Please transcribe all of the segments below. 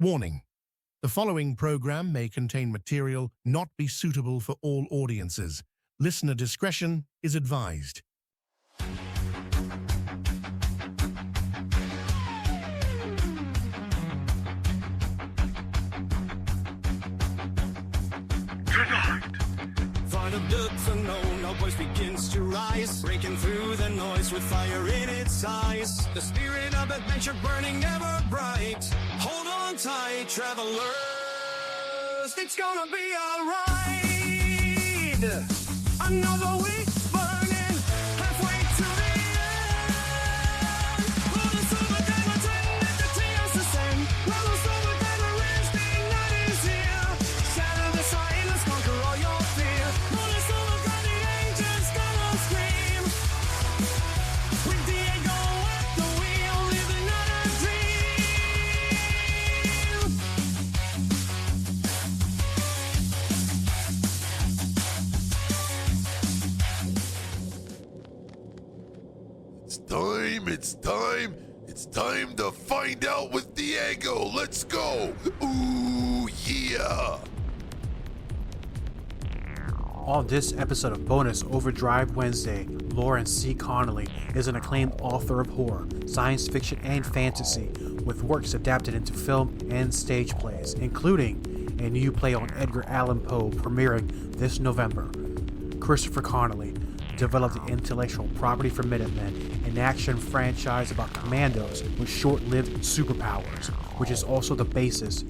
Warning: the following program may contain material not be suitable for all audiences. Listener discretion is advised. Find a depth unknown, our voice begins to rise, breaking through the noise with fire in its eyes. The spirit of adventure burning ever bright. Hold on tight, travelers, it's gonna be alright. Another week burning, halfway to the end. Bonus Overdrive Wednesday, let the tears descend. Bonus Overdrive Wednesday, night is here. Shatter the silence, conquer all your fear. Bonus Overdrive, the angels gonna scream. With Diego at the wheel, living on a dream. It's time to find out with Diego. Let's go. Ooh, yeah. On this episode of Bonus Overdrive Wednesday, Lawrence C. Connolly is an acclaimed author of horror, science fiction, and fantasy, with works adapted into film and stage plays, including a new play on Edgar Allan Poe premiering this November. Christopher Connolly developed the intellectual property for Minutemen, an action franchise about commandos with short-lived superpowers, which is also the basis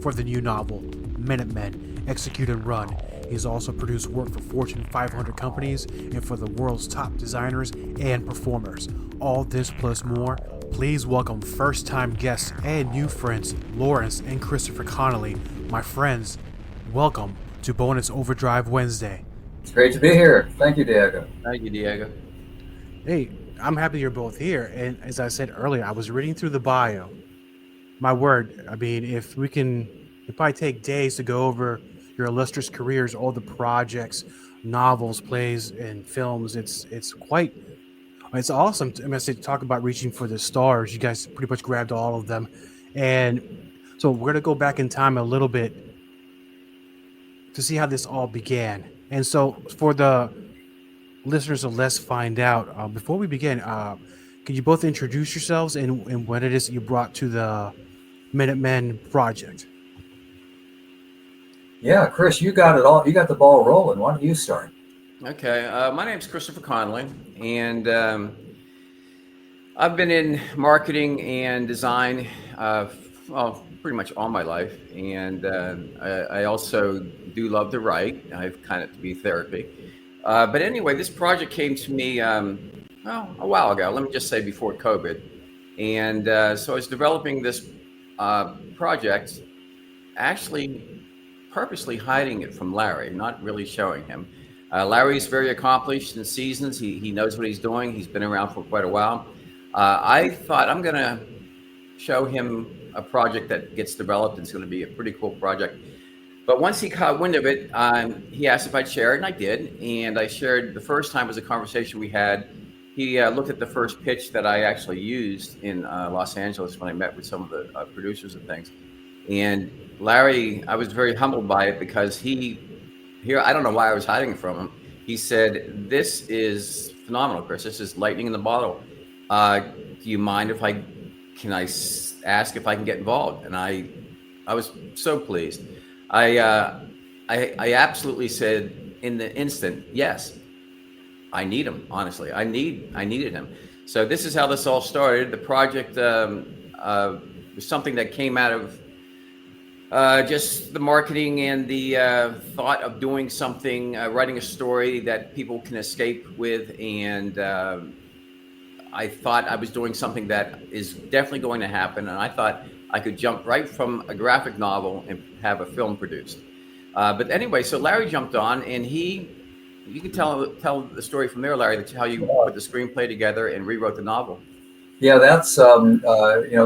for the new novel, Minutemen, Execute and Run. He's also produced work for Fortune 500 companies and for the world's top designers and performers. All this plus more. Please welcome first-time guests and new friends, Lawrence and Christopher Connolly. My friends, welcome to Bonus Overdrive Wednesday. It's great to be here. Thank you, Diego. Thank you, Diego. Hey, I'm happy you're both here. And as I said earlier, I was reading through the bio. My word, I mean, if we can, it'd probably take days to go over your illustrious careers, all the projects, novels, plays, and films. It's awesome. To talk about reaching for the stars. You guys pretty much grabbed all of them. And so we're going to go back in time a little bit to see how this all began. And so for the listeners of Let's Find Out, before we begin, can you both introduce yourselves and what it is that you brought to the Minutemen project? Yeah, Chris, you got it all. You got the ball rolling. Why don't you start? Okay, my name's Christopher Connolly, and I've been in marketing and design, pretty much all my life. And I also do love to write. I've kind of to be therapy. But anyway, this project came to me, a while ago. Let me just say before COVID. And so I was developing this project, actually purposely hiding it from Larry, not really showing him. Larry's very accomplished in seasons. He knows what he's doing. He's been around for quite a while. I thought I'm going to show him a project that gets developed. It's going to be a pretty cool project. But once he caught wind of it, he asked if I'd share it, and I did. And I shared the first time was a conversation we had. He looked at the first pitch that I actually used in Los Angeles when I met with some of the producers and things. And Larry, I was very humbled by it because I don't know why I was hiding it from him. He said, "This is phenomenal, Chris. This is lightning in the bottle. Do you mind if I ask if I can get involved?" And I was so pleased. I absolutely said in the instant, yes. I need him, honestly. I needed him. So this is how this all started. The project was something that came out of just the marketing and the thought of doing something, writing a story that people can escape with. And I thought I was doing something that is definitely going to happen. And I thought I could jump right from a graphic novel and have a film produced. But anyway, so Larry jumped on, and you can tell the story from there, Larry, that's how you put the screenplay together and rewrote the novel. Yeah, that's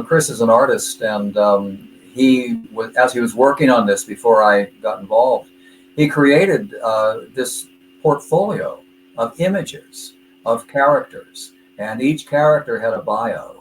Chris is an artist, and as he was working on this before I got involved, he created this portfolio of images of characters, and each character had a bio.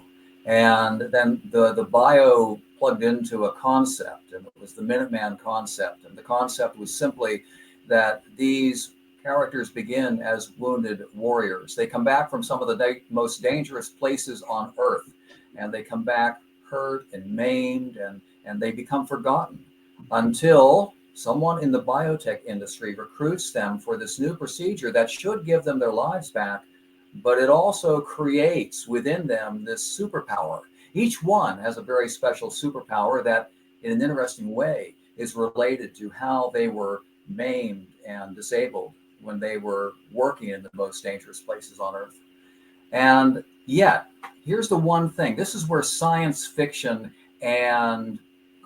And then the bio plugged into a concept, and it was the Minuteman concept. And the concept was simply that these characters begin as wounded warriors. They come back from some of the most dangerous places on Earth, and they come back hurt and maimed, and they become forgotten until someone in the biotech industry recruits them for this new procedure that should give them their lives back, but it also creates within them this superpower. Each one has a very special superpower that, in an interesting way, is related to how they were maimed and disabled when they were working in the most dangerous places on Earth. And yet, here's the one thing. This is where science fiction and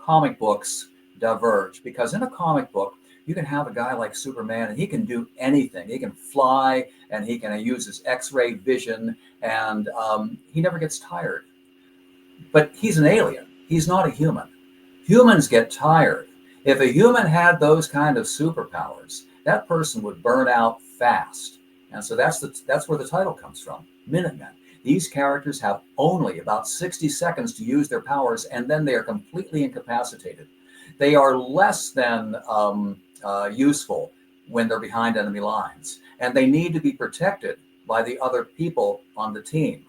comic books diverge, because in a comic book, you can have a guy like Superman, and he can do anything. He can fly, and he can use his X-ray vision, and he never gets tired. But he's an alien. He's not a human. Humans get tired. If a human had those kind of superpowers, that person would burn out fast. And so that's where the title comes from, Minutemen. These characters have only about 60 seconds to use their powers, and then they are completely incapacitated. They are less than useful when they're behind enemy lines, and they need to be protected by the other people on the team.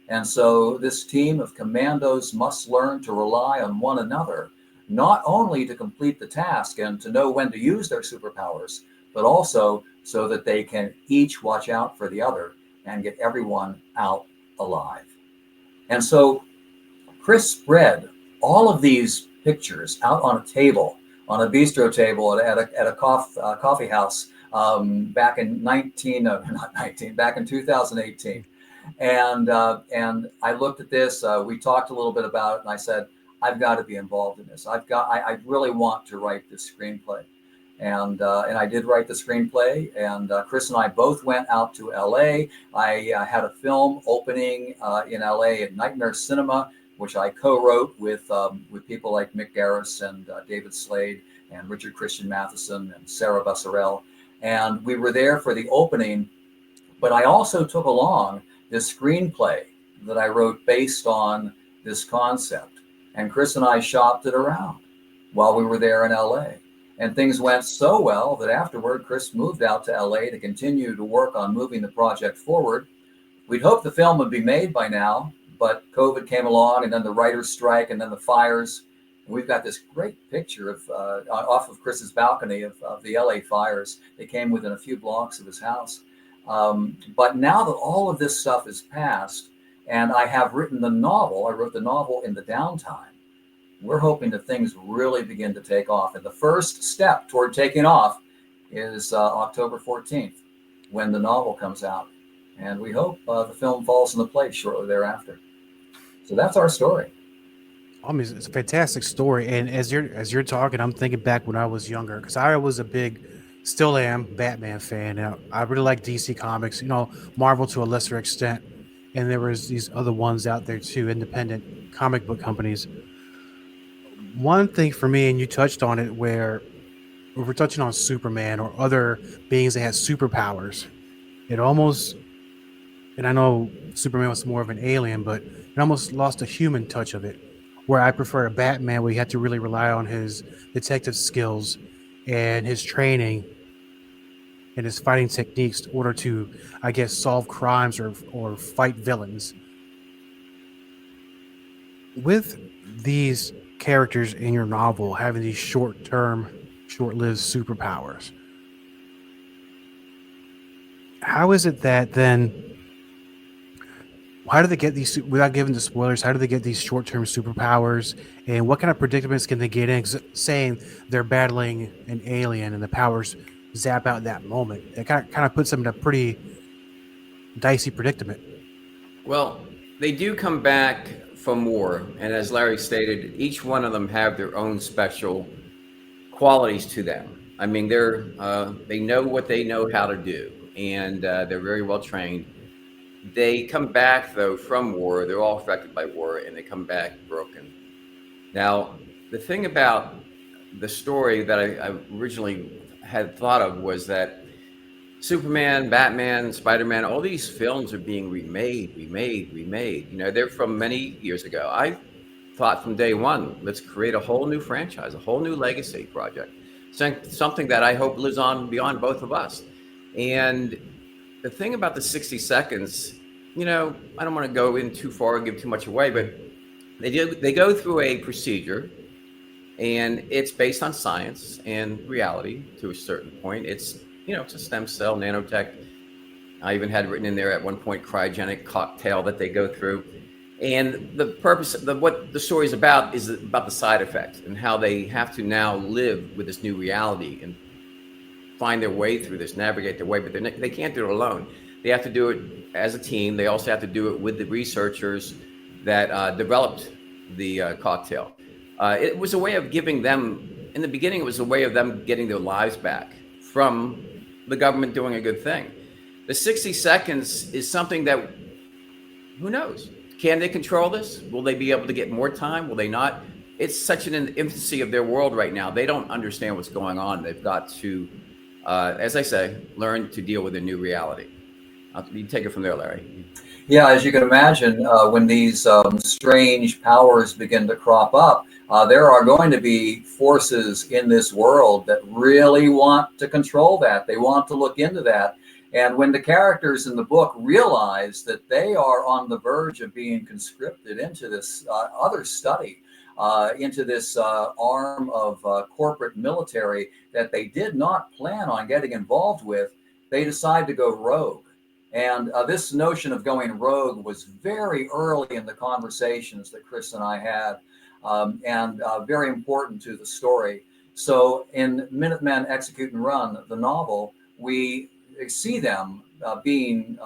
And so this team of commandos must learn to rely on one another, not only to complete the task and to know when to use their superpowers, but also so that they can each watch out for the other and get everyone out alive. And so Chris spread all of these pictures out on a table, on a bistro table at a coffee house back in 2018. And I looked at this. We talked a little bit about it, and I said, I've got to be involved in this. I really want to write this screenplay. And I did write the screenplay, and Chris and I both went out to LA. I had a film opening in LA at Nightmare Cinema, which I co-wrote with people like Mick Garris and David Slade and Richard Christian Matheson and Sarah Bussarell. And we were there for the opening, but I also took along this screenplay that I wrote based on this concept. And Chris and I shopped it around while we were there in LA. And things went so well that afterward, Chris moved out to LA to continue to work on moving the project forward. We'd hoped the film would be made by now, but COVID came along, and then the writer's strike, and then the fires. And we've got this great picture of off of Chris's balcony of the LA fires. They came within a few blocks of his house. But now that all of this stuff is past, and I have written the novel, I wrote the novel in the downtime, we're hoping that things really begin to take off. And the first step toward taking off is October 14th, when the novel comes out. And we hope the film falls into place shortly thereafter. So that's our story. I mean, it's a fantastic story. And as you're talking, I'm thinking back when I was younger, because I was a big, still am, Batman fan. And I really like DC Comics, Marvel to a lesser extent. And there was these other ones out there too, independent comic book companies. One thing for me, and you touched on it, where we're touching on Superman or other beings that had superpowers, it almost, and I know Superman was more of an alien, but it almost lost a human touch of it, where I prefer a Batman where he had to really rely on his detective skills and his training and his fighting techniques in order to, I guess, solve crimes or fight villains. With these characters in your novel having these short-lived superpowers, how is it that then, how do they get these, without giving the spoilers, how do they get these short-term superpowers, and what kind of predicaments can they get in? Saying they're battling an alien and the powers zap out in that moment, it kind of puts them in a pretty dicey predicament. Well, they do come back from war, and as Larry stated, each one of them have their own special qualities to them. I mean, they know what they know how to do, and they're very well trained. They come back though from war. They're all affected by war, and they come back broken. Now, the thing about the story that I originally had thought of was that Superman, Batman, Spider-Man, all these films are being remade. They're from many years ago. I thought from day one, let's create a whole new franchise, a whole new legacy project, something that I hope lives on beyond both of us. And the thing about the 60 seconds, I don't want to go in too far and give too much away, but they go through a procedure, and it's based on science and reality to a certain point. It's a stem cell nanotech. I even had written in there at one point cryogenic cocktail that they go through. And the purpose of what the story is about the side effects and how they have to now live with this new reality and find their way through this, navigate their way. But they can't do it alone. They have to do it as a team. They also have to do it with the researchers that developed the cocktail. It was a way of giving them, in the beginning, it was a way of them getting their lives back from the government doing a good thing. The 60 seconds is something that, who knows? Can they control this? Will they be able to get more time? Will they not? It's such an infancy of their world right now. They don't understand what's going on. They've got to, as I say, learn to deal with a new reality. You take it from there, Larry. Yeah, as you can imagine, when these strange powers begin to crop up, there are going to be forces in this world that really want to control that. They want to look into that. And when the characters in the book realize that they are on the verge of being conscripted into this other study, into this arm of corporate military that they did not plan on getting involved with, they decide to go rogue. And this notion of going rogue was very early in the conversations that Chris and I had, and very important to the story. So in Minutemen Execute and Run, the novel, we see them being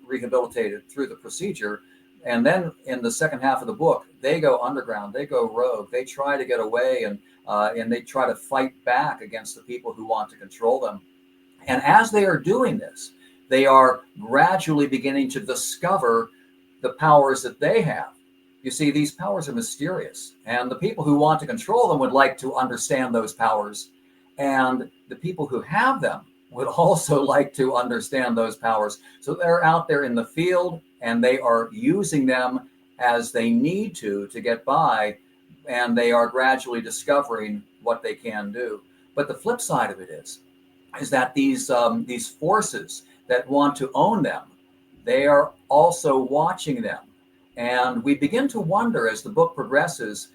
rehabilitated through the procedure. And then in the second half of the book, they go underground, they go rogue, they try to get away, and they try to fight back against the people who want to control them. And as they are doing this, they are gradually beginning to discover the powers that they have. You see, these powers are mysterious, and the people who want to control them would like to understand those powers. And the people who have them would also like to understand those powers. So they're out there in the field, and they are using them as they need to get by, and they are gradually discovering what they can do. But the flip side of it is that these forces that want to own them, they are also watching them. And we begin to wonder as the book progresses,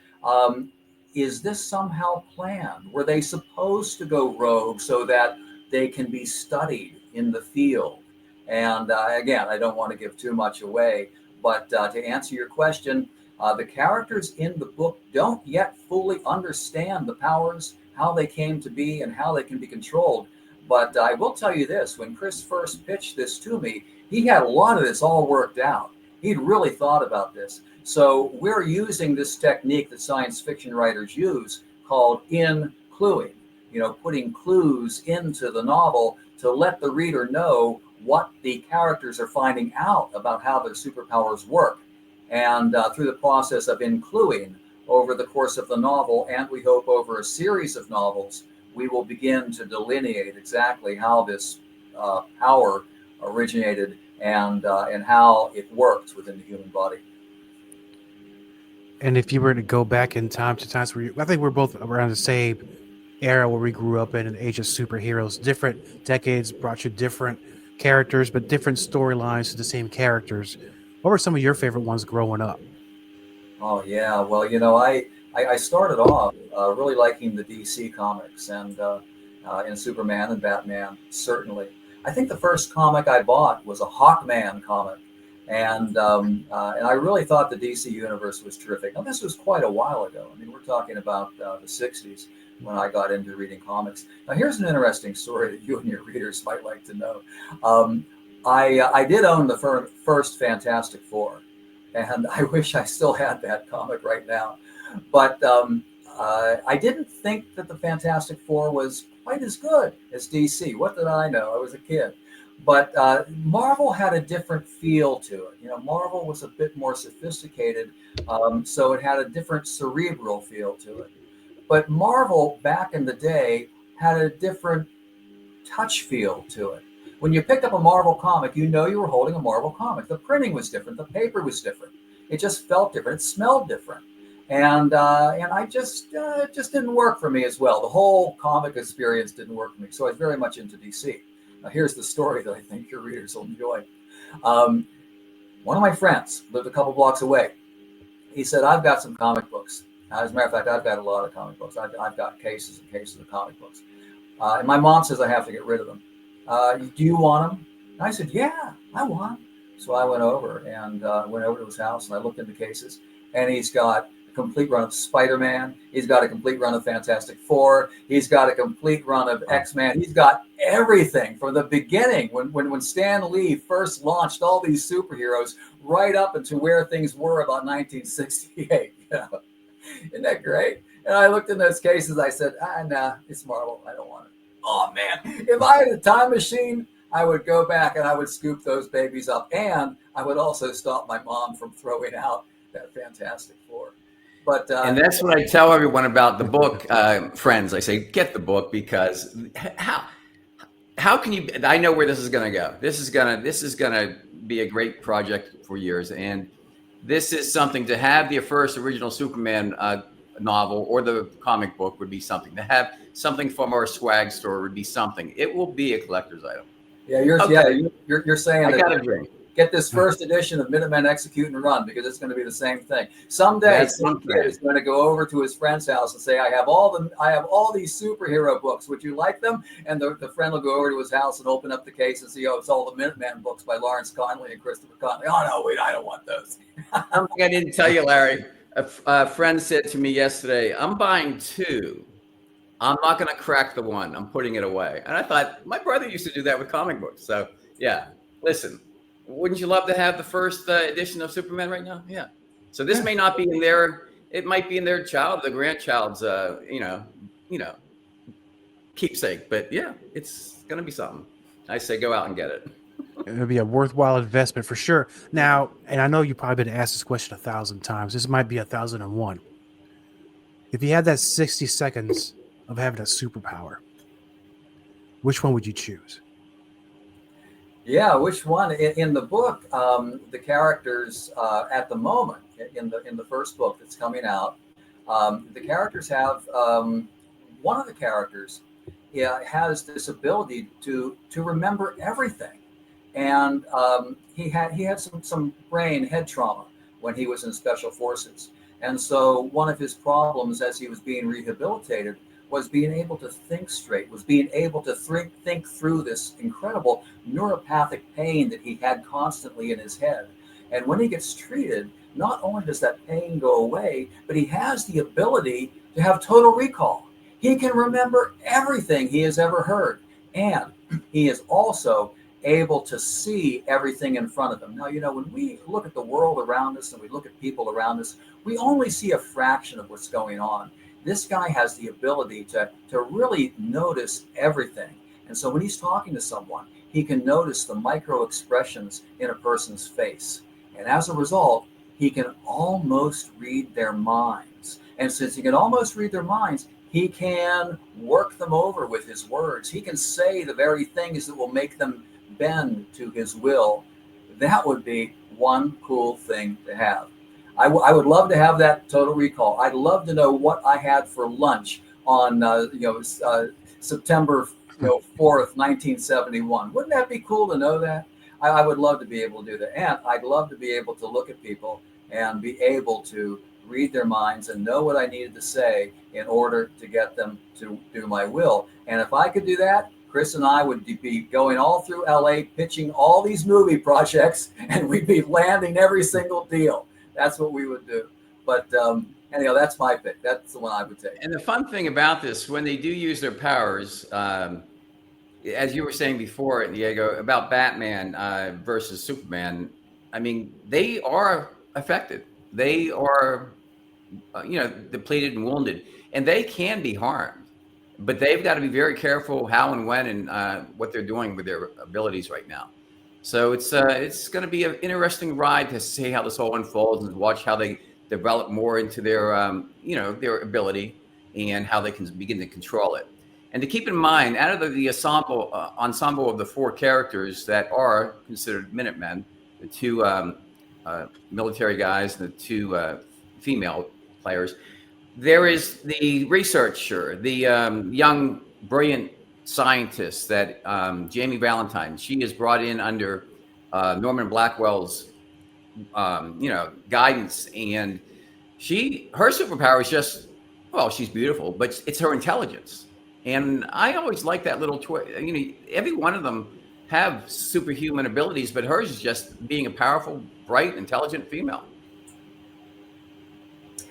is this somehow planned? Were they supposed to go rogue so that they can be studied in the field? And again, I don't want to give too much away, but to answer your question, the characters in the book don't yet fully understand the powers, how they came to be, and how they can be controlled. But I will tell you this, when Chris first pitched this to me, he had a lot of this all worked out. He'd really thought about this. So we're using this technique that science fiction writers use called incluing, putting clues into the novel to let the reader know what the characters are finding out about how their superpowers work. And through the process of including over the course of the novel, and we hope over a series of novels, we will begin to delineate exactly how this power originated and how it works within the human body. And if you were to go back in time to times where I think we're both around the same era where we grew up in the age of superheroes, different decades brought you different characters, but different storylines to the same characters. What were some of your favorite ones growing up? Oh, yeah. Well, I started off really liking the DC comics and Superman and Batman, certainly. I think the first comic I bought was a Hawkman comic. And I really thought the DC universe was terrific. Now, this was quite a while ago. I mean, we're talking about the 60s when I got into reading comics. Now, here's an interesting story that you and your readers might like to know. I did own the first Fantastic Four, and I wish I still had that comic right now. But I didn't think that the Fantastic Four was quite as good as DC. What did I know? I was a kid. But Marvel had a different feel to it. Marvel was a bit more sophisticated, so it had a different cerebral feel to it. But Marvel, back in the day, had a different touch feel to it. When you picked up a Marvel comic, you were holding a Marvel comic. The printing was different. The paper was different. It just felt different. It smelled different. and I just it just didn't work for me as well. The whole comic experience didn't work for me, so I was very much into DC. Now, here's the story that I think your readers will enjoy. One of my friends lived a couple blocks away. He said, "I've got some comic books. As a matter of fact, I've got a lot of comic books. I've got cases and cases of comic books. And my mom says I have to get rid of them. Do you want them?" And I said, "Yeah, I want them." So I went over to his house, and I looked in the cases, and he's got a complete run of Spider-Man. He's got a complete run of Fantastic Four. He's got a complete run of X-Men. He's got everything from the beginning when Stan Lee first launched all these superheroes right up into where things were about 1968. Isn't that great? And I looked in those cases. I said, nah, it's Marvel. I don't want it. Oh, man. If I had a time machine, I would go back and I would scoop those babies up. And I would also stop my mom from throwing out that Fantastic Four. But and that's what I tell everyone about the book, friends. I say, get the book, because how can you? I know where this is going to go. This is gonna be a great project for years, and this is something to have. The first original Superman novel or the comic book would be something. To have something from our swag store would be something. It will be a collector's item. Yeah, you're saying I got a that dream. get this first edition of Minutemen Execute and Run, because it's going to be the same thing. Someday, some kid is going to go over to his friend's house and say, I have all these superhero books. Would you like them? And the friend will go over to his house and open up the case and see, oh, it's all the Minuteman books by Lawrence Connolly and Christopher Connolly. Oh, no, wait, I don't want those. Something I didn't tell you, Larry. A friend said to me yesterday, I'm buying two. I'm not going to crack the one. I'm putting it away. And I thought, my brother used to do that with comic books. So, yeah, listen. Wouldn't you love to have the first edition of Superman right now? Yeah. So this may not be in their, it might be in their the grandchild's, keepsake. But yeah, it's going to be something. I say go out and get it. It would be a worthwhile investment for sure. Now, and I know you've probably been asked this question 1,000 times. This might be 1,001. If you had that 60 seconds of having a superpower, which one would you choose? Yeah, which one? In the book, the characters at the moment in the first book that's coming out, the characters have one of the characters has this ability to remember everything, and he had some brain head trauma when he was in special forces, and so one of his problems as he was being rehabilitated was being able to think straight, was being able to think through this incredible neuropathic pain that he had constantly in his head. And when he gets treated, not only does that pain go away, but he has the ability to have total recall. He can remember everything he has ever heard. And he is also able to see everything in front of him. Now, when we look at the world around us and we look at people around us, we only see a fraction of what's going on. This guy has the ability to really notice everything. And so when he's talking to someone, he can notice the micro expressions in a person's face. And as a result, he can almost read their minds. And since he can almost read their minds, he can work them over with his words. He can say the very things that will make them bend to his will. That would be one cool thing to have. I would love to have that total recall. I'd love to know what I had for lunch on September 4th, 1971. Wouldn't that be cool to know that? I would love to be able to do that. And I'd love to be able to look at people and be able to read their minds and know what I needed to say in order to get them to do my will. And if I could do that, Chris and I would be going all through LA, pitching all these movie projects, and we'd be landing every single deal. That's what we would do. But anyhow, that's my pick. That's the one I would take. And the fun thing about this, when they do use their powers, as you were saying before, Diego, about Batman versus Superman, I mean, they are affected. They are, depleted and wounded, and they can be harmed. But they've got to be very careful how and when and what they're doing with their abilities right now. So it's going to be an interesting ride to see how this all unfolds and watch how they develop more into their their ability and how they can begin to control it. And to keep in mind, out of the ensemble of the four characters that are considered Minutemen, the two military guys and the two female players. There is the researcher, the young, brilliant scientist that Jamie Valentine. She is brought in under Norman Blackwell's, guidance, and her superpower is just, well, she's beautiful, but it's her intelligence. And I always like that little twist. Every one of them have superhuman abilities, but hers is just being a powerful, bright, intelligent female.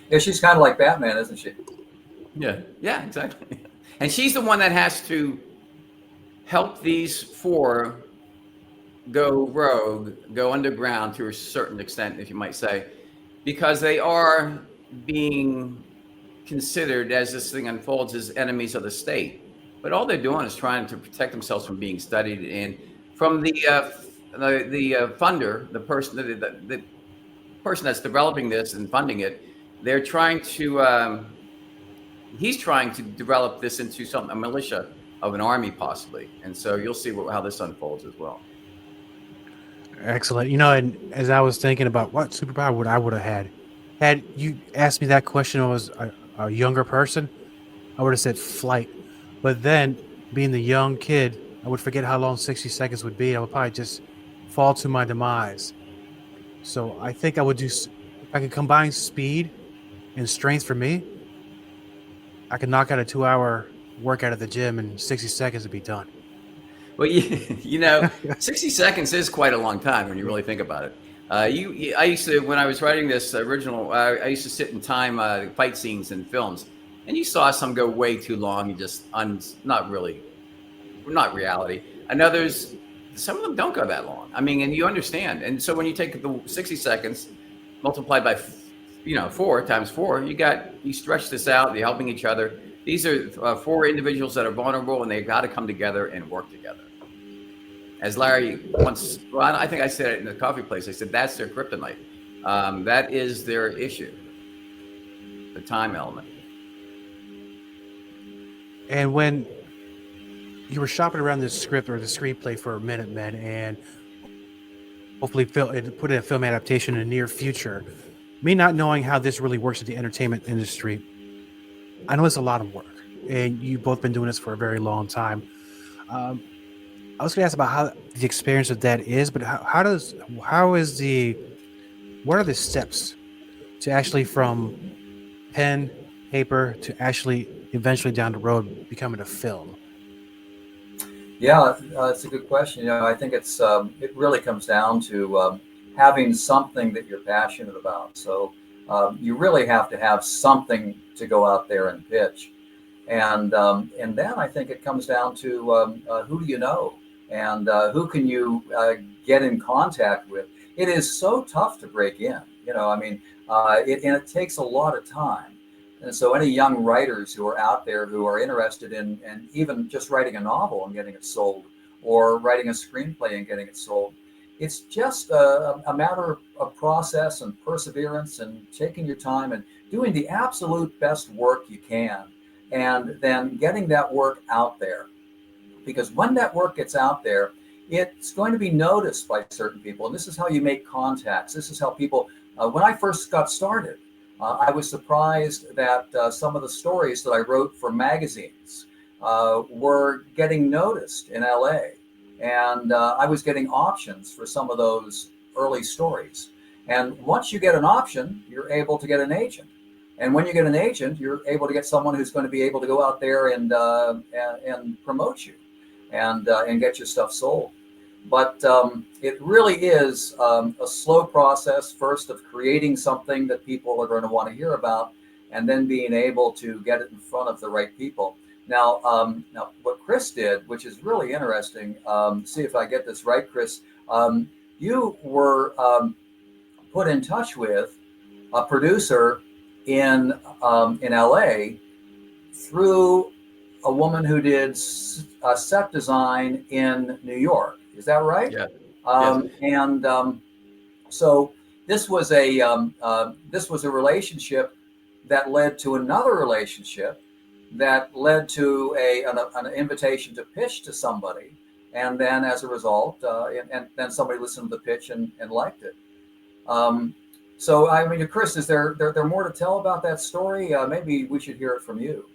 Yeah, she's kind of like Batman, isn't she? Yeah, exactly. And she's the one that has to help these four go rogue, go underground to a certain extent, if you might say, because they are being considered, as this thing unfolds, as enemies of the state. But all they're doing is trying to protect themselves from being studied, and from the funder, the person that's developing this and funding it. They're trying to. He's trying to develop this into a militia of an army, possibly, and so you'll see how this unfolds as well. Excellent. And as I was thinking about what superpower I would have had you asked me that question when I was a younger person, I would have said flight. But then, being the young kid, I would forget how long 60 seconds would be. I would probably just fall to my demise. So I think I would if I could combine speed and strength for me, I could knock out a 2-hour workout at the gym in 60 seconds to be done. Well, 60 seconds is quite a long time when you really think about it. I used to, when I was writing this original, I used to sit and time fight scenes in films, and you saw some go way too long and just not reality. And others, some of them don't go that long. I mean, and you understand. And so when you take the 60 seconds multiplied by 4 times 4, you stretch this out. You're helping each other. These are 4 individuals that are vulnerable, and they've got to come together and work together. As Larry once, I think I said it in the coffee place. I said that's their kryptonite. That is their issue, the time element. And when you were shopping around this script or the screenplay for Minutemen, and hopefully put in a film adaptation in the near future, me not knowing how this really works in the entertainment industry, I know it's a lot of work, and you've both been doing this for a very long time. I was going to ask about how the experience of that is, but what are the steps to actually from pen, paper to actually eventually down the road becoming a film? Yeah, it's a good question. I think it really comes down to having something that you're passionate about. So you really have to have something to go out there and pitch. And then I think it comes down to who do you know? And who can you get in contact with? It is so tough to break in, and it takes a lot of time. And so any young writers who are out there who are interested in even just writing a novel and getting it sold, or writing a screenplay and getting it sold, it's just a matter of process and perseverance and taking your time and doing the absolute best work you can, and then getting that work out there. Because when that work gets out there, it's going to be noticed by certain people. And this is how you make contacts. This is how people, when I first got started, I was surprised that some of the stories that I wrote for magazines were getting noticed in LA. And I was getting options for some of those early stories. And once you get an option, you're able to get an agent. And when you get an agent, you're able to get someone who's going to be able to go out there and promote you and get your stuff sold. But it really is a slow process, first of creating something that people are going to want to hear about, and then being able to get it in front of the right people. Now what Chris did, which is really interesting, see if I get this right, Chris, you were put in touch with a producer in LA through a woman who did set design in New York. Is that right? Yeah. Yes. And so this was a relationship that led to another relationship that led to an invitation to pitch to somebody, and then as a result, and then somebody listened to the pitch and liked it. So, I mean, Chris, is there more to tell about that story? Maybe we should hear it from you.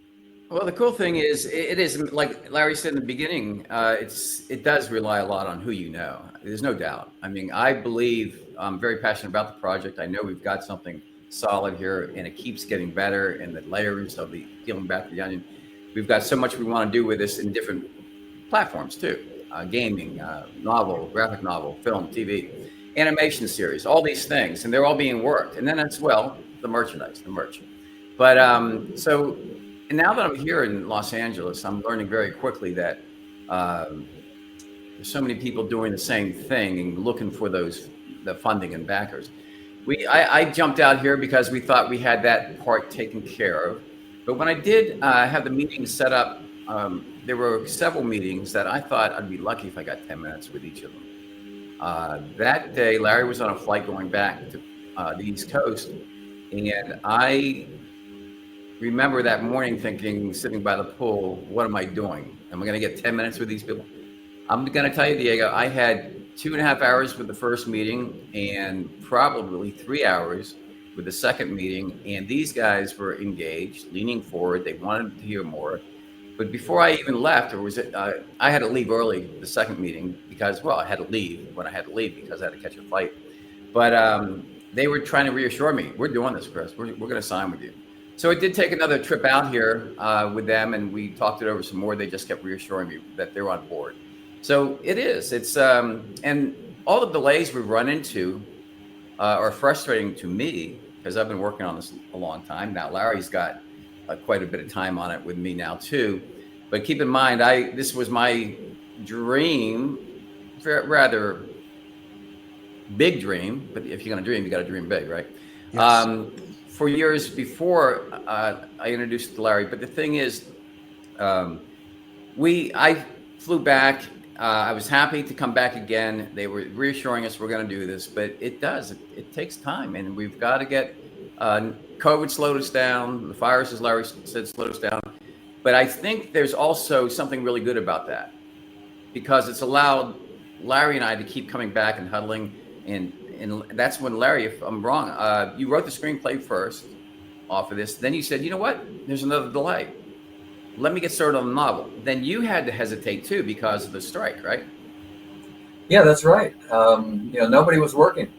Well, the cool thing is, it is like Larry said in the beginning. It does rely a lot on who you know. There's no doubt. I mean, I believe I'm very passionate about the project. I know we've got something solid here, and it keeps getting better. And the layers of the peeling back the onion. We've got so much we want to do with this in different platforms too: gaming, novel, graphic novel, film, TV, animation series, all these things, and they're all being worked. And then as well, the merchandise, the merch. But so. And now that I'm here in Los Angeles, I'm learning very quickly that there's so many people doing the same thing and looking for the funding and backers. I jumped out here because we thought we had that part taken care of. But when I did have the meeting set up, there were several meetings that I thought I'd be lucky if I got 10 minutes with each of them. That day, Larry was on a flight going back to the East Coast, and I remember that morning thinking, sitting by the pool, what am I doing? Am I going to get 10 minutes with these people? I'm going to tell you, Diego, I had 2.5 hours with the first meeting and probably 3 hours with the second meeting. And these guys were engaged, leaning forward. They wanted to hear more. But before I even left, I had to leave early the second meeting because, well, I had to leave when I had to leave because I had to catch a flight. But they were trying to reassure me, we're doing this, Chris. We're going to sign with you. So it did take another trip out here with them, and we talked it over some more. They just kept reassuring me that they're on board. So it's and all the delays we run into are frustrating to me because I've been working on this a long time. Now Larry's got quite a bit of time on it with me now too. But keep in mind, this was my dream, rather big dream. But if you're going to dream, you got to dream big, right? Yes. For years before I introduced Larry, but the thing is, I flew back. I was happy to come back again. They were reassuring us we're going to do this, but it takes time, and we've got to get COVID slowed us down. The virus, as Larry said, slowed us down. But I think there's also something really good about that because it's allowed Larry and I to keep coming back and huddling and that's when, Larry, if I'm wrong, you wrote the screenplay first off of this. Then you said, you know what? There's another delay. Let me get started on the novel. Then you had to hesitate too because of the strike, right? Yeah, that's right. Nobody was working.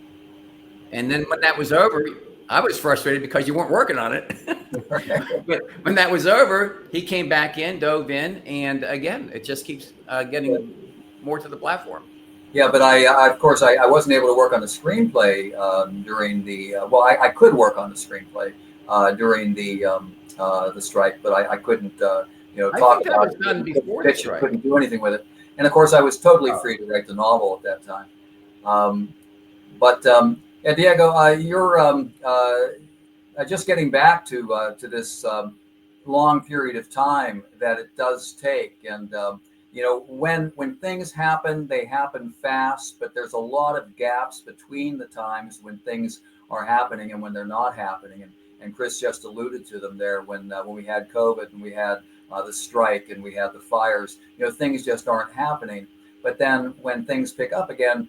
And then when that was over, I was frustrated because you weren't working on it. But when that was over, he came back in, dove in, and again, it just keeps getting more to the platform. Yeah, but of course, I wasn't able to work on the screenplay during the. I could work on the screenplay during the strike, but I couldn't. Talk about was done before the strike. Couldn't do anything with it, and of course, I was totally free to write the novel at that time. Yeah, Diego, you're just getting back to this long period of time that it does take, and. When things happen, they happen fast, but there's a lot of gaps between the times when things are happening and when they're not happening. And Chris just alluded to them there when we had COVID and we had the strike and we had the fires. Things just aren't happening. But then when things pick up again,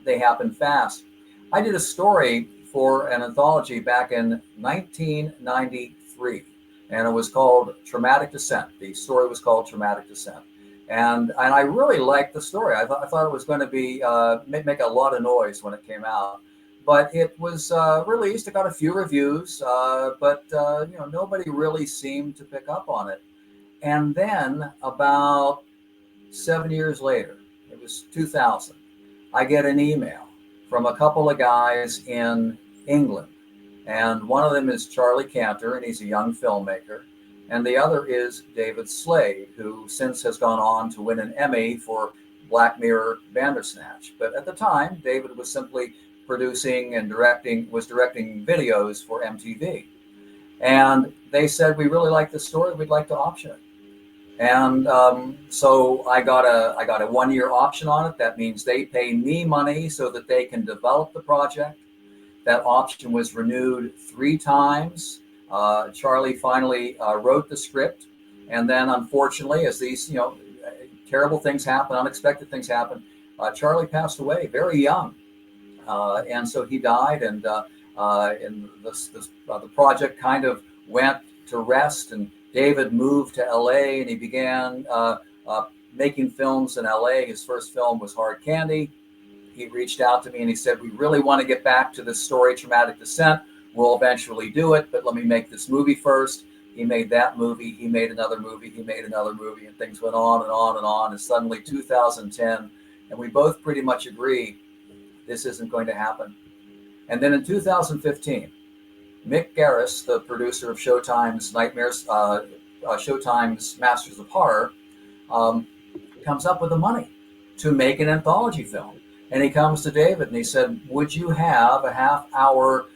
they happen fast. I did a story for an anthology back in 1993, and it was called Traumatic Descent. The story was called Traumatic Descent. And I really liked the story. I thought it was going to be make a lot of noise when it came out, but it was released. It got a few reviews, but nobody really seemed to pick up on it. And then about 7 years later, it was 2000, I get an email from a couple of guys in England, and one of them is Charlie Cantor, and he's a young filmmaker. And the other is David Slade, who since has gone on to win an Emmy for Black Mirror Bandersnatch. But at the time, David was simply producing and directing videos for MTV. And they said, we really like this story, we'd like to option it. And so I got a 1-year option on it. That means they pay me money so that they can develop the project. That option was renewed 3 times. Charlie finally wrote the script, and then unfortunately, as these terrible things happen, unexpected things happen, Charlie passed away very young, and so he died. And And the project kind of went to rest, and David moved to LA, and he began making films in LA. His first film was Hard Candy. He reached out to me and he said, "We really want to get back to this story, Traumatic Descent. We'll eventually do it, but let me make this movie first." He made that movie. He made another movie. He made another movie, and things went on and on and on. And suddenly 2010, and we both pretty much agree this isn't going to happen. And then in 2015, Mick Garris, the producer of Showtime's Showtime's Masters of Horror, comes up with the money to make an anthology film. And he comes to David and he said, "Would you have a half-hour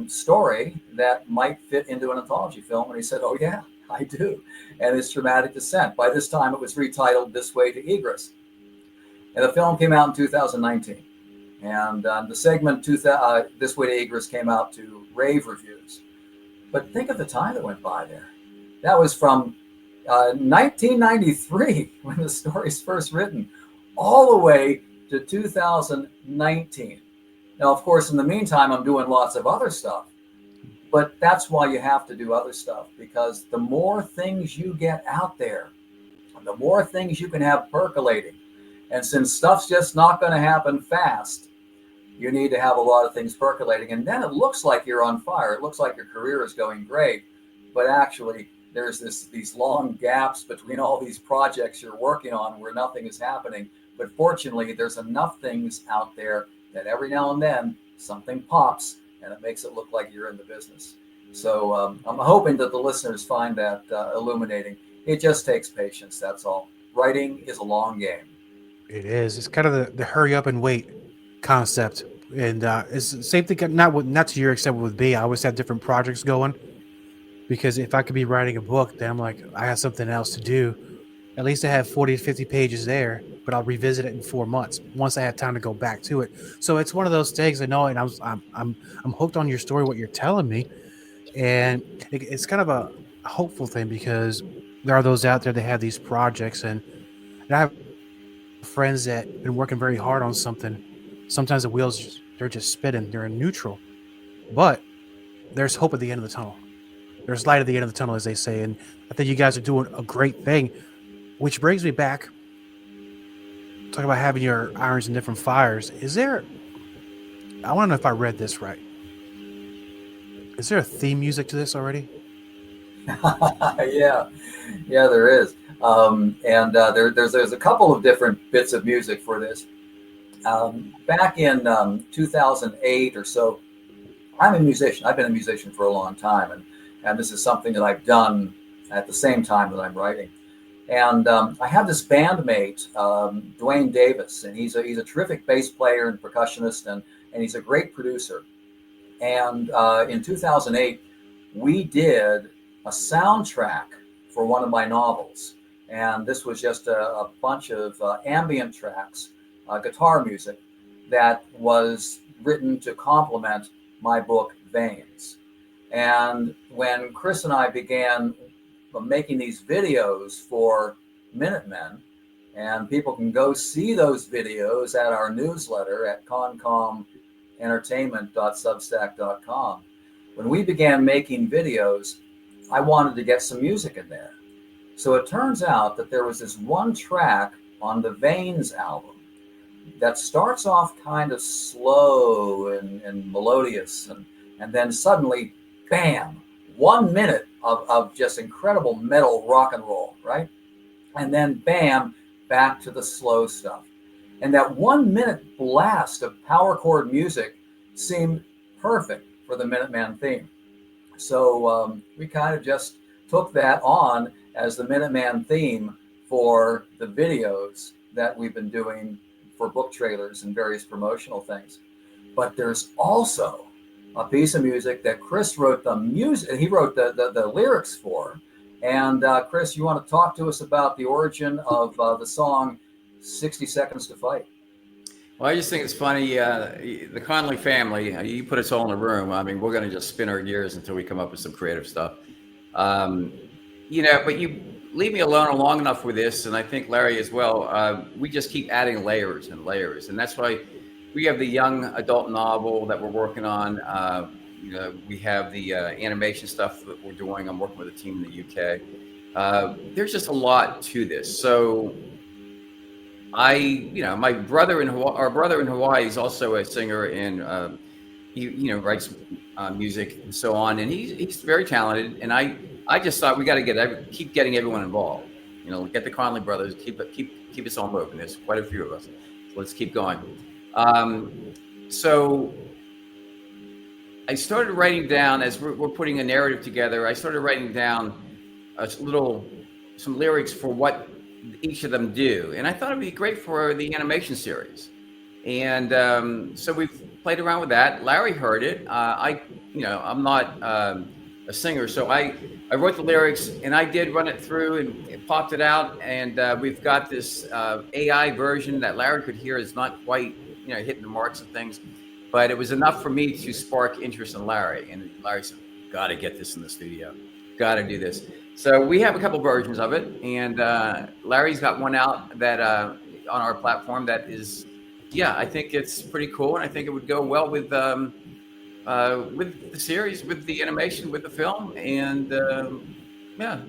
story that might fit into an anthology film?" And he said, "Oh yeah, I do." And it's Traumatic Descent. By this time, it was retitled This Way to Egress. And the film came out in 2019. And the segment This Way to Egress came out to rave reviews. But think of the time that went by there. That was from 1993, when the story's first written, all the way to 2019. Now, of course, in the meantime, I'm doing lots of other stuff. But that's why you have to do other stuff, because the more things you get out there, the more things you can have percolating. And since stuff's just not going to happen fast, you need to have a lot of things percolating. And then it looks like you're on fire. It looks like your career is going great. But actually, there's these long gaps between all these projects you're working on where nothing is happening. But fortunately, there's enough things out there that every now and then something pops and it makes it look like you're in the business. So I'm hoping that the listeners find that illuminating. It just takes patience, that's all. Writing is a long game. It is. It's kind of the hurry up and wait concept. And it's the same thing, not to your extent with me. I always have different projects going, because if I could be writing a book, then I'm like, I have something else to do. At least I have 40 to 50 pages there, but I'll revisit it in 4 months once I have time to go back to it. So it's one of those things I know, and I'm hooked on your story, what you're telling me, and it's kind of a hopeful thing, because there are those out there that have these projects, and I have friends that have been working very hard on something. Sometimes the wheels, they're just spinning, they're in neutral, but there's hope at the end of the tunnel. There's light at the end of the tunnel, as they say, and I think you guys are doing a great thing. Which brings me back, talk about having your irons in different fires. I want to know if I read this right. Is there a theme music to this already? Yeah, there is. There's a couple of different bits of music for this. Back in 2008 or so, I'm a musician. I've been a musician for a long time, and this is something that I've done at the same time that I'm writing. And I have this bandmate, Dwayne Davis, and he's a terrific bass player and percussionist, and he's a great producer. And in 2008, we did a soundtrack for one of my novels. And this was just a bunch of ambient tracks, guitar music, that was written to complement my book, Veins. And when Chris and I began making these videos for Minutemen, and people can go see those videos at our newsletter at concomentertainment.substack.com. When we began making videos, I wanted to get some music in there. So it turns out that there was this one track on the Veins album that starts off kind of slow and melodious, and then suddenly, bam, 1 minute of just incredible metal rock and roll, right? And then bam, back to the slow stuff. And that 1 minute blast of power chord music seemed perfect for the Minuteman theme. So we kind of just took that on as the Minuteman theme for the videos that we've been doing for book trailers and various promotional things. But there's also a piece of music that Chris wrote the music. He wrote the lyrics for. And Chris, you want to talk to us about the origin of the song 60 Seconds to Fight? Well, I just think it's funny. The Connolly family, you put us all in a room. I mean, we're going to just spin our gears until we come up with some creative stuff. But you leave me alone long enough with this, and I think Larry as well. We just keep adding layers and layers. And that's why we have the young adult novel that we're working on. We have the animation stuff that we're doing. I'm working with a team in the UK. There's just a lot to this. So my brother our brother in Hawaii is also a singer, and he writes music and so on, and he's very talented. And I just thought we got to keep getting everyone involved. Get the Connolly brothers, keep us all moving. There's quite a few of us, so let's keep going. So I started writing down, as we're putting a narrative together, I started writing down some lyrics for what each of them do. And I thought it'd be great for the animation series. And so we've played around with that. Larry heard it. I'm not a singer, so I wrote the lyrics, and I did run it through and it popped it out. And we've got this AI version that Larry could hear is not quite, hitting the marks and things. But it was enough for me to spark interest in Larry. And Larry said, got to get this in the studio. Got to do this. So we have a couple versions of it. And Larry's got one out that on our platform that is, I think it's pretty cool. And I think it would go well with the series, with the animation, with the film. And Yeah,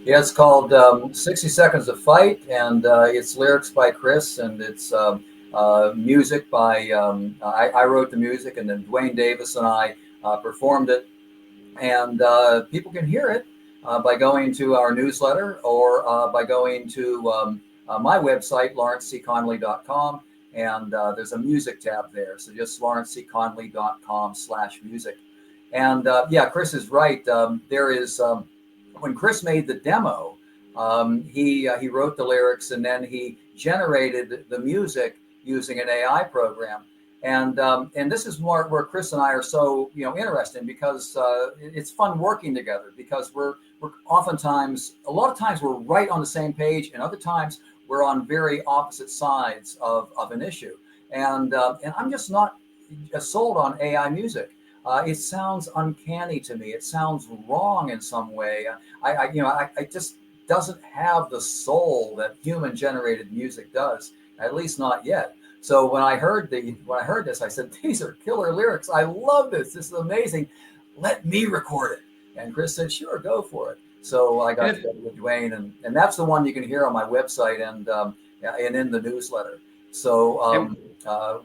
it's called 60 Seconds of Fight. And it's lyrics by Chris, and it's music by, I wrote the music, and then Dwayne Davis and I performed it. And people can hear it by going to our newsletter or by going to my website, lawrencecconnolly.com. And there's a music tab there. So just lawrencecconnolly.com/music. And Chris is right. There is, when Chris made the demo, he wrote the lyrics, and then he generated the music using an AI program. And this is where Chris and I are so interested, because it's fun working together, because we're oftentimes, a lot of times we're right on the same page, and other times we're on very opposite sides of an issue. And I'm just not sold on AI music. It sounds uncanny to me. It sounds wrong in some way. I just doesn't have the soul that human generated music does, at least not yet. So when I heard this, I said, these are killer lyrics. I love this. This is amazing. Let me record it. And Chris said, sure, go for it. So I got together with Dwayne, and that's the one you can hear on my website and in the newsletter. So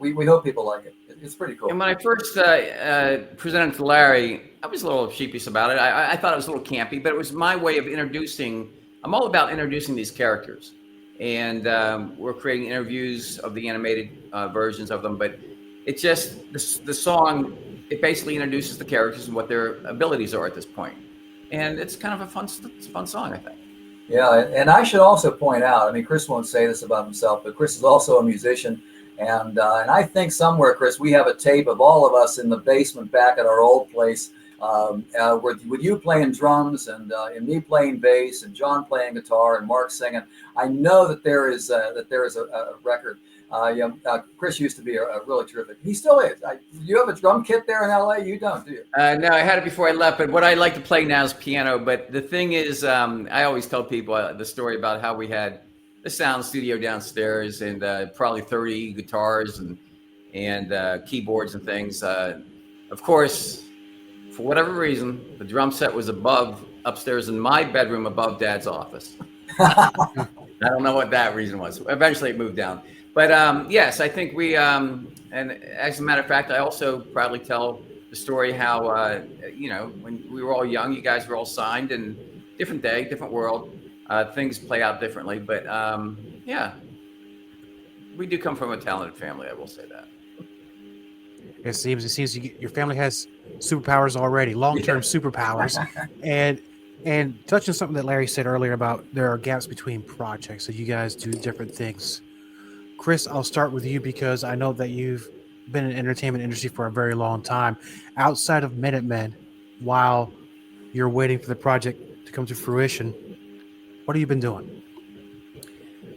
we hope people like it. It's pretty cool. And when I first presented to Larry, I was a little sheepish about it. I thought it was a little campy, but it was my way of introducing. I'm all about introducing these characters. And we're creating interviews of the animated versions of them. But it just, the song, it basically introduces the characters and what their abilities are at this point. And it's kind of a fun song, I think. Yeah, and I should also point out, I mean, Chris won't say this about himself, but Chris is also a musician. And I think somewhere, Chris, we have a tape of all of us in the basement back at our old place, with you playing drums and me playing bass and John playing guitar and Mark singing. I know that there is a record. Chris used to be a really terrific. He still is. You have a drum kit there in LA? You don't, do you? No, I had it before I left. But what I like to play now is piano. But the thing is, I always tell people the story about how we had the sound studio downstairs and probably 30 guitars and keyboards and things. Of course, for whatever reason, the drum set was upstairs in my bedroom above Dad's office. I don't know what that reason was. Eventually it moved down. But yes, I think we, and as a matter of fact, I also proudly tell the story how, when we were all young, you guys were all signed, and different day, different world, things play out differently. But we do come from a talented family, I will say that. It seems your family has superpowers already, long-term superpowers. And touching something that Larry said earlier about there are gaps between projects, so you guys do different things. Chris, I'll start with you because I know that you've been in the entertainment industry for a very long time. Outside of Minutemen, while you're waiting for the project to come to fruition, what have you been doing?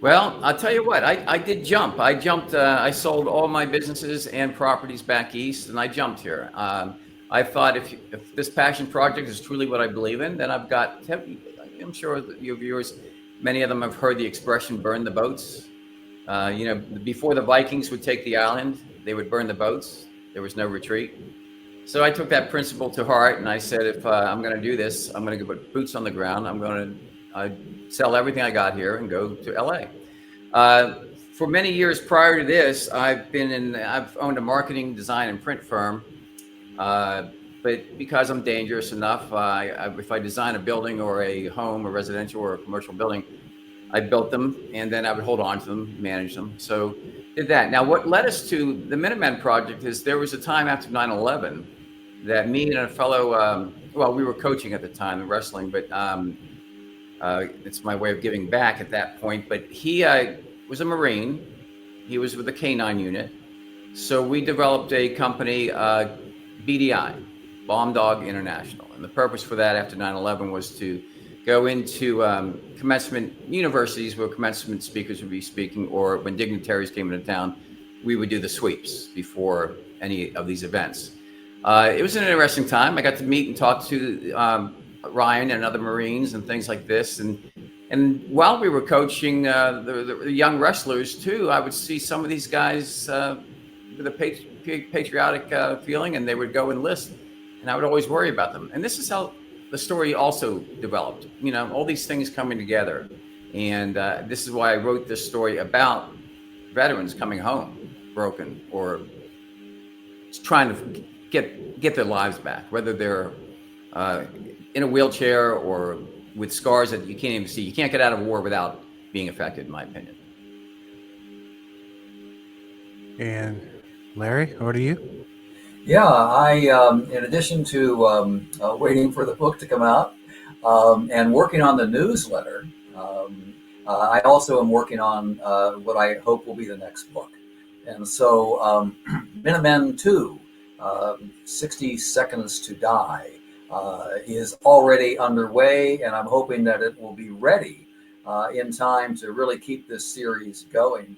Well, I'll tell you what, I did jump. I jumped, I sold all my businesses and properties back east, and I jumped here. I thought if this passion project is truly what I believe in, then I'm sure that your viewers, many of them have heard the expression, burn the boats. Before the Vikings would take the island, they would burn the boats. There was no retreat. So I took that principle to heart, and I said, if I'm going to do this, I'm going to put boots on the ground. I'm going to sell everything I got here and go to LA. For many years prior to this, I've owned a marketing, design, and print firm. But because I'm dangerous enough, if I design a building or a home, a residential or a commercial building, I built them, and then I would hold on to them, manage them. So did that. Now, what led us to the Minutemen project is there was a time after 9/11 that me and a fellow, we were coaching at the time in wrestling, but it's my way of giving back at that point. But he was a Marine. He was with the K9 unit. So we developed a company, BDI, Bomb Dog International. And the purpose for that after 9/11 was to go into commencement universities where commencement speakers would be speaking, or when dignitaries came into town, we would do the sweeps before any of these events. It was an interesting time. I got to meet and talk to Ryan and other Marines and things like this. And while we were coaching the young wrestlers too, I would see some of these guys with a patriotic feeling, and they would go enlist, and I would always worry about them. And this is how the story also developed, all these things coming together. And this is why I wrote this story about veterans coming home broken or trying to get their lives back, whether they're in a wheelchair or with scars that you can't even see. You can't get out of war without being affected, in my opinion. And Larry, over to you. Yeah, I, in addition to waiting for the book to come out and working on the newsletter, I also am working on what I hope will be the next book. And so Minutemen 2, 60 Seconds to Die, is already underway, and I'm hoping that it will be ready in time to really keep this series going.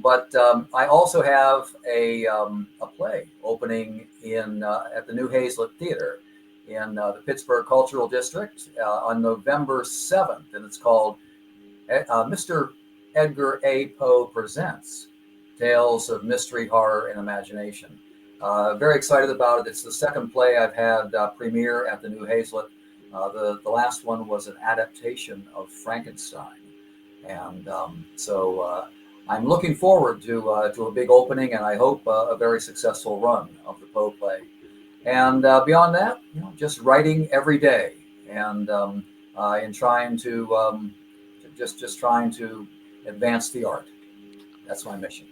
But I also have a play opening at the New Hazlet Theater in the Pittsburgh Cultural District on November 7th, and it's called Mr. Edgar A. Poe Presents Tales of Mystery, Horror, and Imagination. Very excited about it. It's the second play I've had premiere at the New Hazlet. The last one was an adaptation of Frankenstein, and so I'm looking forward to a big opening, and I hope a very successful run of the Poe play. And beyond that, just writing every day, and in trying to just trying to advance the art. That's my mission.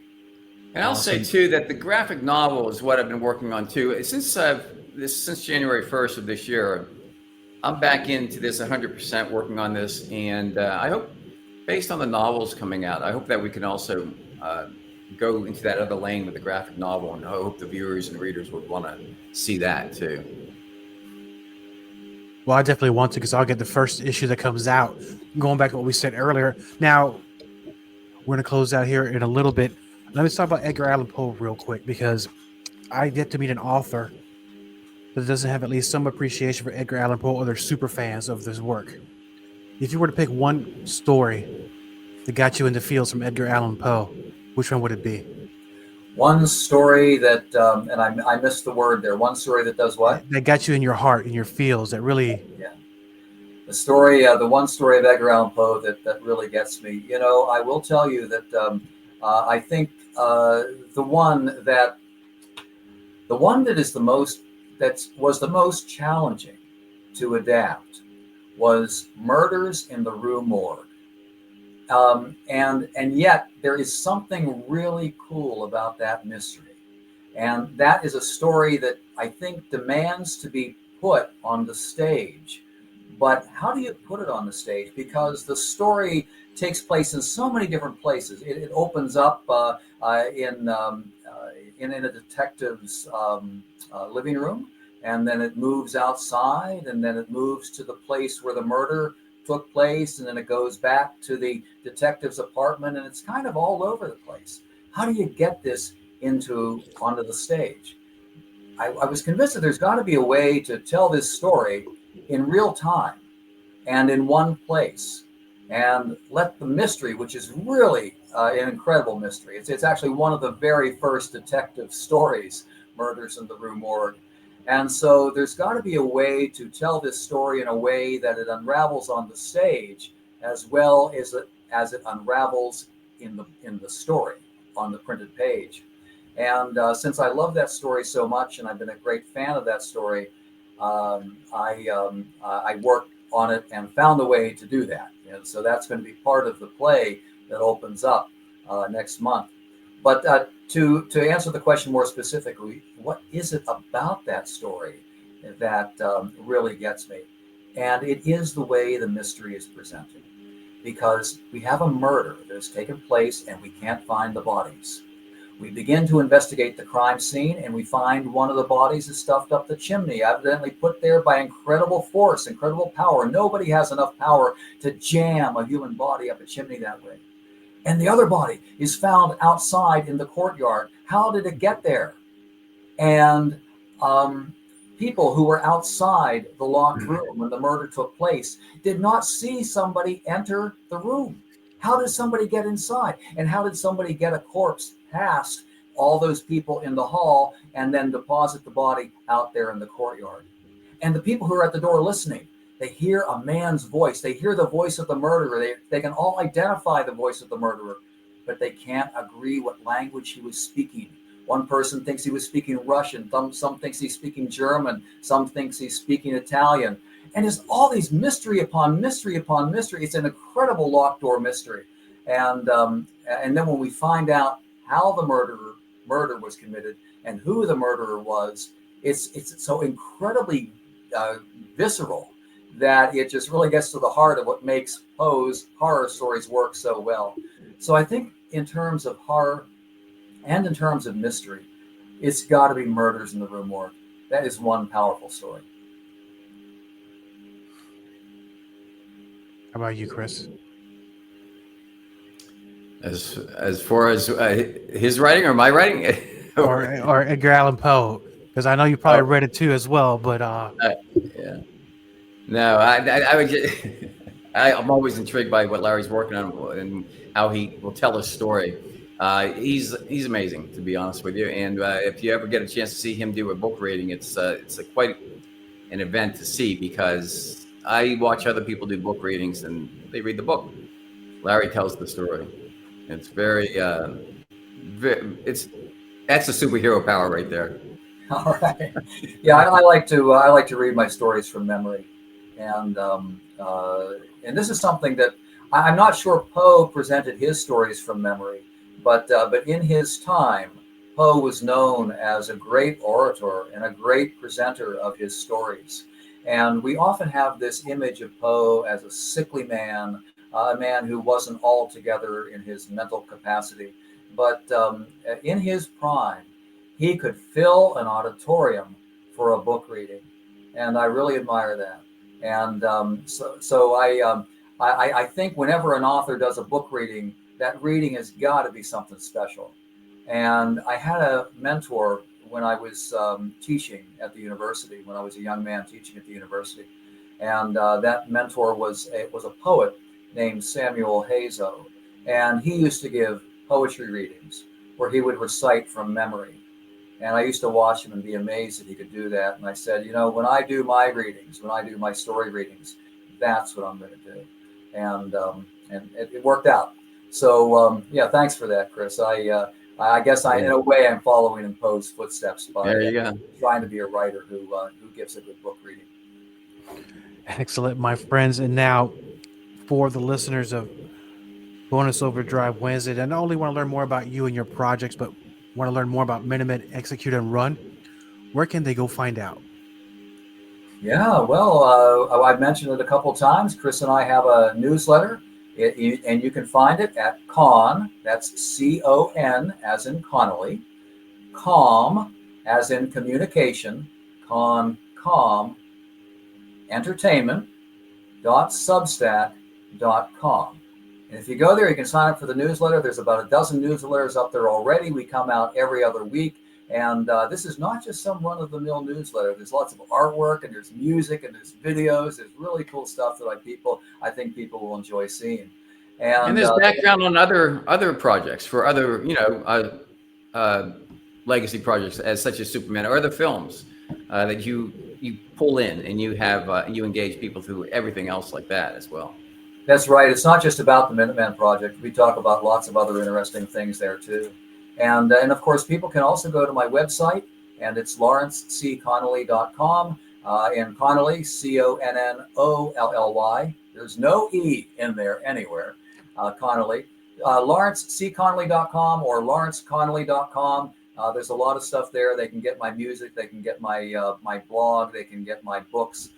And I'll say too that the graphic novel is what I've been working on too. Since January 1st of this year, I'm back into this 100% working on this, and I hope, based on the novels coming out, I hope that we can also go into that other lane with the graphic novel, and I hope the viewers and readers would want to see that too. Well, I definitely want to, because I'll get the first issue that comes out. Going back to what we said earlier. Now, we're going to close out here in a little bit. Let me talk about Edgar Allan Poe real quick, because I get to meet an author that doesn't have at least some appreciation for Edgar Allan Poe, or they're super fans of this work. If you were to pick one story that got you into feels from Edgar Allan Poe, which one would it be? One story that, and I missed the word there, one story that does what? That got you in your heart, in your feels, that really... Yeah. The story, the one story of Edgar Allan Poe that really gets me. I will tell you that I think the one that was the most challenging to adapt was Murders in the Rue Morgue. And yet there is something really cool about that mystery. And that is a story that I think demands to be put on the stage. But how do you put it on the stage? Because the story takes place in so many different places. It opens up in a detective's living room, and then it moves outside, and then it moves to the place where the murder took place, and then it goes back to the detective's apartment, and it's kind of all over the place. How do you get this onto the stage? I was convinced that there's got to be a way to tell this story in real time and in one place. and let the mystery, which is really an incredible mystery. It's actually one of the very first detective stories, Murders in the Rue Morgue. And so there's got to be a way to tell this story in a way that it unravels on the stage as well as it unravels in the story on the printed page. And since I love that story so much, and I've been a great fan of that story, I worked on it and found a way to do that. And so that's going to be part of the play that opens up next month. But to answer the question more specifically, what is it about that story that really gets me? And it is the way the mystery is presented, because we have a murder that has taken place and we can't find the bodies. We begin to investigate the crime scene, and we find one of the bodies is stuffed up the chimney, evidently put there by incredible force, incredible power. Nobody has enough power to jam a human body up a chimney that way. And the other body is found outside in the courtyard. How did it get there? And people who were outside the locked room when the murder took place did not see somebody enter the room. How did somebody get inside? And how did somebody get a corpse past all those people in the hall and then deposit the body out there in the courtyard? And the people who are at the door listening, they hear a man's voice. They hear the voice of the murderer. They can all identify the voice of the murderer, but they can't agree what language he was speaking. One person thinks he was speaking Russian. Some thinks he's speaking German. Some thinks he's speaking Italian. And there's all these mystery upon mystery upon mystery. It's an incredible locked door mystery. And then when we find out how the murder was committed and who the murderer was, it's so incredibly visceral that it just really gets to the heart of what makes Poe's horror stories work so well. So I think in terms of horror and in terms of mystery, it's got to be Murders in the Rue Morgue. That is one powerful story. How about you, Chris? As far as his writing or my writing, or Edgar Allan Poe, because I know you probably read it too as well. But yeah, no, I would just, I'm always intrigued by what Larry's working on and how he will tell a story. He's amazing, to be honest with you. And if you ever get a chance to see him do a book reading, it's quite an event to see, because I watch other people do book readings and they read the book. Larry tells the story. It's that's a superhero power right there. All right. Yeah, I like to read my stories from memory, and this is something that I'm not sure Poe presented his stories from memory, but in his time, Poe was known as a great orator and a great presenter of his stories. And we often have this image of Poe as a sickly man, a man who wasn't all together in his mental capacity. But in his prime, he could fill an auditorium for a book reading. And I really admire that. And so I think whenever an author does a book reading, that reading has got to be something special. And I had a mentor when I was teaching at the university, when I was a young man teaching at the university. And that mentor was a poet named Samuel Hazo. And he used to give poetry readings where he would recite from memory. And I used to watch him and be amazed that he could do that. And I said, when I do my readings, when I do my story readings, that's what I'm going to do. And it worked out. So, thanks for that, Chris. I guess in a way, I'm following in Poe's footsteps by trying to be a writer who gives a good book reading. Excellent, my friends. And now, for the listeners of Bonus Overdrive Wednesday that not only want to learn more about you and your projects, but want to learn more about Minutemen Execute and Run, where can they go find out? Yeah, well, I've mentioned it a couple times. Chris and I have a newsletter, and you can find it at Con, that's C-O-N, as in Connolly, Com, as in communication, com, entertainment.substack.com. And if you go there, you can sign up for the newsletter. There's about a dozen newsletters up there already. We come out every other week, And this is not just some run-of-the-mill newsletter. There's lots of artwork, and there's music, and there's videos. There's really cool stuff that I think people will enjoy seeing. And there's background on other projects for other, legacy projects such as Superman or other films that you pull in, and you have you engage people through everything else like that as well. That's right. It's not just about the Minuteman Project. We talk about lots of other interesting things there too. And of course, people can also go to my website, and it's lawrenceconnolly.com. And Connolly, Connolly. There's no E in there anywhere. Connolly. LawrenceConnolly.com or LawrenceConnolly.com. There's a lot of stuff there. They can get my music. They can get my my blog. They can get my books.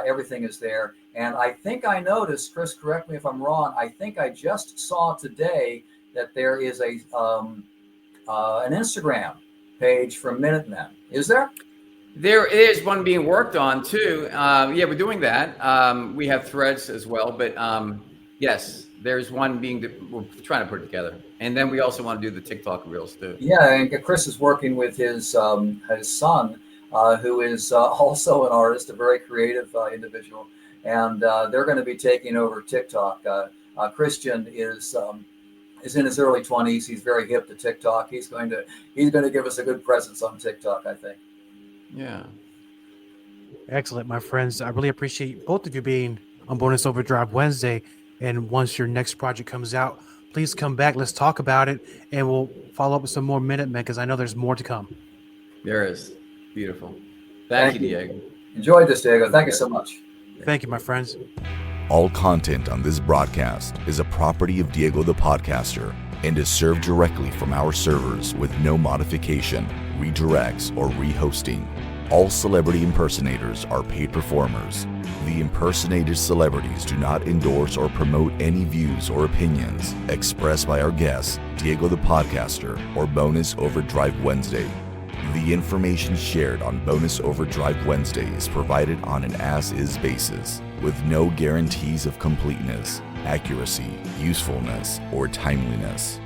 Everything is there. And I think I noticed, Chris, correct me if I'm wrong, I think I just saw today that there is an Instagram page for Minutemen. Is there? There is one being worked on too. Yeah, we're doing that. We have threads as well, but yes, there's one we're trying to put it together. And then we also want to do the TikTok reels too. Yeah, and Chris is working with his son, who is also an artist, a very creative individual, and they're going to be taking over TikTok. Christian is in his early 20s. He's very hip to TikTok. He's going to give us a good presence on TikTok, I think. Yeah. Excellent, my friends. I really appreciate both of you being on Bonus Overdrive Wednesday. And once your next project comes out, please come back. Let's talk about it, and we'll follow up with some more Minutemen because I know there's more to come. There is. Beautiful. Thank you, Diego. Enjoyed this, Diego. Thank you so much. Thank you, my friends. All content on this broadcast is a property of Diego the Podcaster and is served directly from our servers with no modification, redirects, or rehosting. All celebrity impersonators are paid performers. The impersonated celebrities do not endorse or promote any views or opinions expressed by our guests, Diego the Podcaster, or Bonus Overdrive Wednesday. The information shared on Bonus Overdrive Wednesday is provided on an as-is basis, with no guarantees of completeness, accuracy, usefulness, or timeliness.